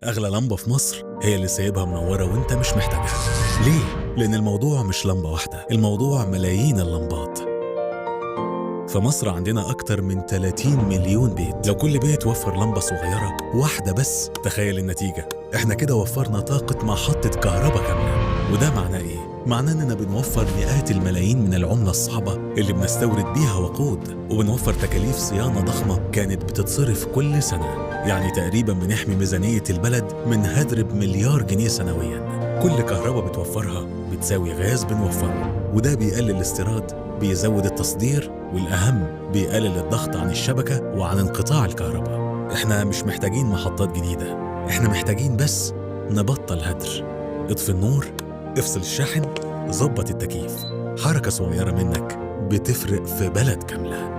أغلى لمبة في مصر هي اللي سايبها منورة وانت مش محتاجها. ليه؟ لأن الموضوع مش لمبة واحدة، الموضوع ملايين اللمبات. في مصر عندنا أكتر من 30 مليون بيت. لو كل بيت وفر لمبة صغيرة واحدة بس، تخيل النتيجة. احنا كده وفرنا طاقة محطة كهرباء كاملة. وده معناه ايه؟ معناه اننا بنوفر مئات الملايين من العملة الصعبة اللي بنستورد بيها وقود، وبنوفر تكاليف صيانة ضخمة كانت بتتصرف كل سنة. يعني تقريبا بنحمي ميزانية البلد من هدر بمليار جنيه سنويا. كل كهرباء بتوفرها بتساوي غاز بنوفره، وده بيقلل الاستيراد، بيزود التصدير، والأهم بيقلل الضغط عن الشبكة وعن انقطاع الكهرباء. احنا مش محتاجين محطات جديدة، احنا محتاجين بس نبطل هدر. اطفي النور، افصل الشاحن، ظبط التكييف. حركة صغيرة منك بتفرق في بلد كاملة.